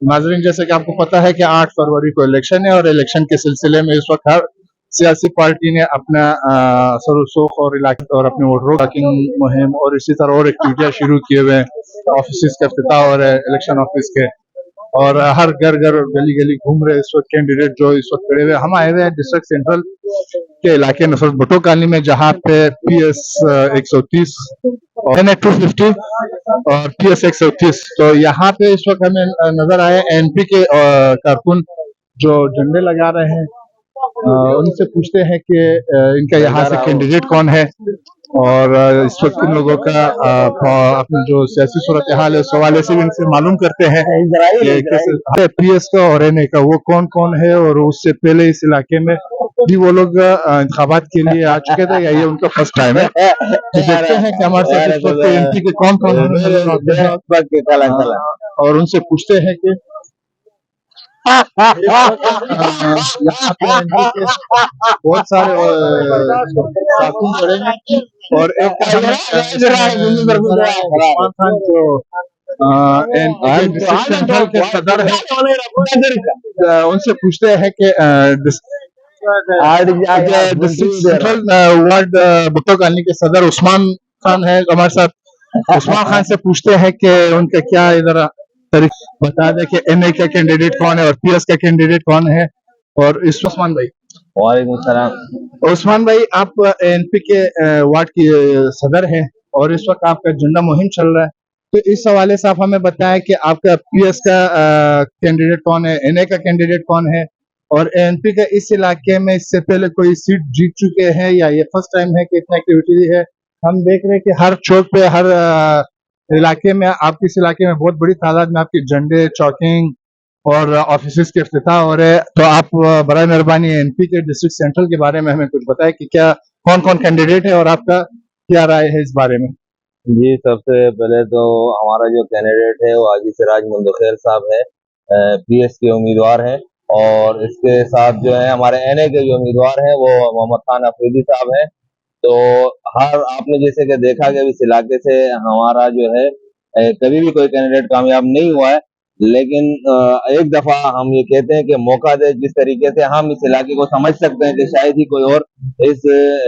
नाज़रीन, जैसे कि आपको पता है कि 8 फरवरी को इलेक्शन है और इलेक्शन के सिलसिले में इस वक्त हर सियासी पार्टी ने अपना असर रसूख और इलाके और अपने वोटरों की मुहिम और इसी तरह और एक्टिविटियाँ शुरू किए हुए हैं। ऑफिस का इफ्तिताह हो रहा है इलेक्शन ऑफिस के, और हर घर घर गली गली घूम रहे इस वक्त कैंडिडेट जो इस वक्त खड़े हुए। हम आए हुए हैं डिस्ट्रिक्ट सेंट्रल के इलाके नुसरत भुट्टो कॉलोनी में, जहाँ पे PS 130 और NA 250 और PS 130, तो यहाँ पे इस वक्त हमें नजर आए NP के कारकुन जो झंडे लगा रहे हैं। उनसे पूछते हैं कि इनका यहाँ से कैंडिडेट कौन है, और इस वक्त इन लोगों का अपनी जो सियासी सूरत हाल है उस हवाले से भी इनसे मालूम करते हैं कि PS का और NA का वो कौन कौन है, और उससे पहले इस इलाके में भी वो लोग इंतखाबात के लिए आ चुके थे या ये उनका फर्स्ट टाइम है। तो देखते हैं कि हमारे साथ इस वक्त MP के कौन कौन और उनसे पूछते हैं कि यहाँ पे MP के बहुत सारे कारकुन खड़े हैं, और एक उस्मान खान जो डिस्ट्रिक्ट सेंट्रल के सदर है, उनसे पूछते हैं कि district central ward Bhutto colony के सदर उस्मान खान है हमारे साथ। उस्मान खान से पूछते हैं कि उनका क्या इधर बता दें कि NA का कैंडिडेट कौन है और PS का कैंडिडेट कौन है। और इस उस्मान भाई, वालेकुम सलाम। उस्मान भाई, आप NP के वार्ड की सदर हैं और इस वक्त आपका झंडा मुहिम चल रहा है, तो इस हवाले से आप हमें बताएं कि आपका PS का कैंडिडेट कौन है, NA का कैंडिडेट कौन है, और NP का इस इलाके में इससे पहले कोई सीट जीत चुके हैं या ये फर्स्ट टाइम है कि इतना एक्टिविटी है। हम देख रहे हैं कि हर चौक पे, हर इलाके में, आपके इस इलाके में बहुत बड़ी तादाद में आपके झंडे, चौकिंग और ऑफिस के इफ्तिताह हो रहे हैं। तो आप बराए मेहरबानी NP के डिस्ट्रिक्ट सेंट्रल के बारे में हमें कुछ बताएं कि क्या कौन कौन कैंडिडेट है और आपका क्या राय है इस बारे में। जी, सबसे पहले तो हमारा जो कैंडिडेट है वो हाजी सिराज मुंदखेर साहब है, PS के उम्मीदवार हैं, और इसके साथ जो है हमारे NA के जो उम्मीदवार हैं वो मोहम्मद खान अफरीदी साहब हैं। तो हर आपने जैसे कि देखा कि इस इलाके से हमारा जो है कभी भी कोई कैंडिडेट कामयाब नहीं हुआ है, लेकिन एक दफा हम ये कहते हैं कि मौका दे, जिस तरीके से हम इस इलाके को समझ सकते हैं कि शायद ही कोई और इस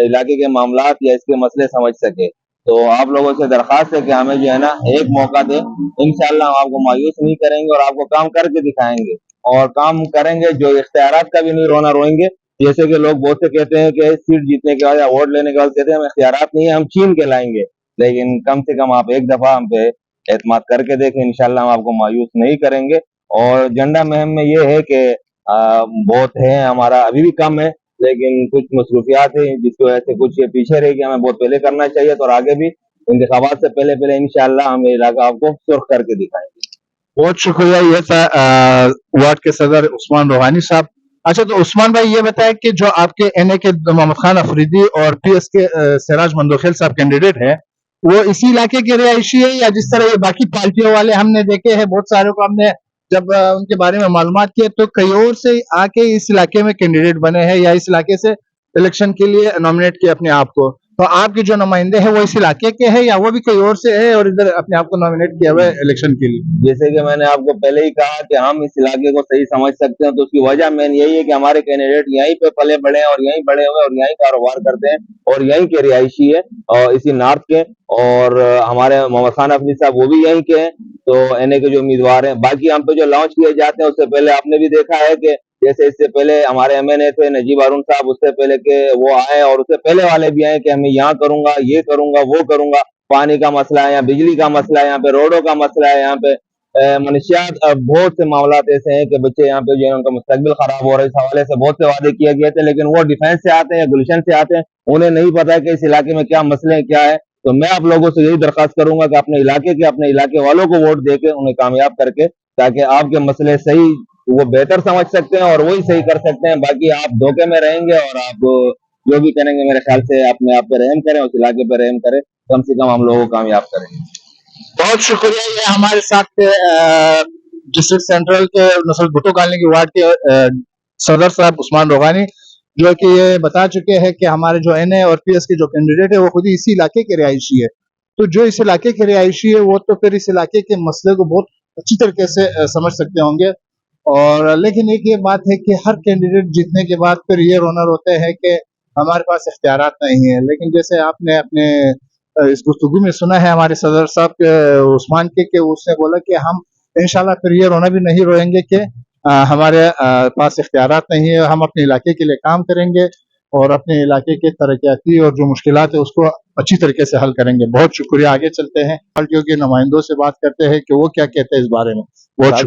इलाके के मामलात या इसके मसले समझ सके। तो आप लोगों से दरखास्त है कि हमें जो है ना एक मौका दे, इंशाल्लाह हम आपको मायूस नहीं करेंगे और आपको काम करके दिखाएंगे, और काम करेंगे जो इख्तियारात का भी नहीं रोना रोएंगे। जैसे कि लोग बहुत से कहते हैं कि सीट जीतने के बाद या वोट लेने के बाद कहते हैं हम इख्तियारात नहीं है, हम छीन के लाएंगे, लेकिन कम से कम आप एक दफा हम पे एतमाद करके देखें, इंशाल्लाह हम आपको मायूस नहीं करेंगे। और झंडा मुहिम में ये है कि बहुत है हमारा अभी भी कम है, लेकिन कुछ मसरूफियात है जिसकी वजह से कुछ ये पीछे रह गया, हमें बहुत पहले करना चाहिए था, और आगे भी इंतखाबात से पहले पहले इंशाल्लाह हम ये इलाका आपको सुर्ख करके दिखाएंगे। बहुत शुक्रिया। ये था वार्ड के सदर उस्मान रोहानी साहब। अच्छा, तो उस्मान भाई ये बताएं कि जो आपके NA के मोहम्मद खान अफरीदी और PS के सिराज मुंदखेर साहब कैंडिडेट है, वो इसी इलाके के रिहायशी है या जिस तरह ये बाकी पार्टियों वाले हमने देखे हैं, बहुत सारे को हमने जब उनके बारे में मालूमात किए तो कई और से आके इस इलाके में कैंडिडेट बने हैं या इस इलाके से इलेक्शन के लिए नॉमिनेट किए अपने आप को। तो आपके जो नुमाइंदे हैं वो इस इलाके के हैं या वो भी कोई और से है और इधर अपने आप को नॉमिनेट किया हुआ है इलेक्शन के लिए? जैसे कि मैंने आपको पहले ही कहा कि हम इस इलाके को सही समझ सकते हैं, तो उसकी वजह मेन यही है कि हमारे कैंडिडेट यहीं पे पले बड़े हैं और यहीं बड़े हुए और यहीं कारोबार करते हैं और यहीं के रिहायशी है, और इसी नॉर्थ के। और हमारे मोहम्मद खान अफरीदी साहब वो भी यहीं के हैं। तो NA के जो उम्मीदवार हैं, बाकी हम पे जो लॉन्च किए जाते हैं उससे पहले आपने भी देखा है कि जैसे इससे पहले हमारे MNA थे नजीब हारून साहब, उससे पहले के वो आए और उससे पहले वाले भी आए कि मैं यहाँ करूंगा, ये करूंगा, वो करूंगा। पानी का मसला है, यहाँ बिजली का मसला है, यहाँ पे रोडों का मसला है, यहाँ पे मनशियात, बहुत से मामला ऐसे हैं कि बच्चे यहाँ पे जो है उनका मुस्तकबिल खराब हो रहा है। इस हवाले से बहुत से वादे किए गए थे, लेकिन वो डिफेंस से आते हैं या गुलशन से आते हैं, उन्हें नहीं पता है कि इस इलाके में क्या मसले हैं, क्या है। तो मैं आप लोगों से यही दरखास्त करूंगा कि अपने इलाके के, अपने इलाके वालों को वोट देके उन्हें कामयाब करके, ताकि आपके मसले सही वो बेहतर समझ सकते हैं और वही सही कर सकते हैं। बाकी आप धोखे में रहेंगे और आप जो भी करेंगे, मेरे ख्याल से अपने आप पे रहम करें, उस इलाके पे रहम करें, कम से कम हम लोगों को कामयाब करेंगे। बहुत शुक्रिया। ये हमारे साथ डिस्ट्रिक्ट सेंट्रल के नुसरत भुट्टो कॉलोनी की वार्ड के सदर साहब उस्मान रोहानी, जो कि ये बता चुके हैं कि हमारे जो NA और PS के जो कैंडिडेट है वो खुद ही इसी इलाके के रिहायशी है। तो जो इस इलाके के रिहायशी है वो तो फिर इस इलाके के मसले को बहुत अच्छी तरीके से समझ सकते होंगे। और लेकिन एक ये बात है कि हर कैंडिडेट जीतने के बाद फिर ये रोनर होते हैं कि हमारे पास इख्तियारात नहीं है। लेकिन जैसे आपने अपने इस गुफ्तगू में सुना है हमारे सदर साहब के उस्मान के उसने बोला कि हम इंशाल्लाह फिर ये रोना भी नहीं रोएंगे कि हमारे पास इख्तियारात नहीं है, हम अपने इलाके के लिए काम करेंगे और अपने इलाके के तरक्याती और जो मुश्किलात है उसको अच्छी तरीके से हल करेंगे। बहुत शुक्रिया। आगे चलते हैं, पार्टियों के नुमाइंदों से बात करते हैं कि वो क्या कहते हैं इस बारे में। बहुत शुक्रिया।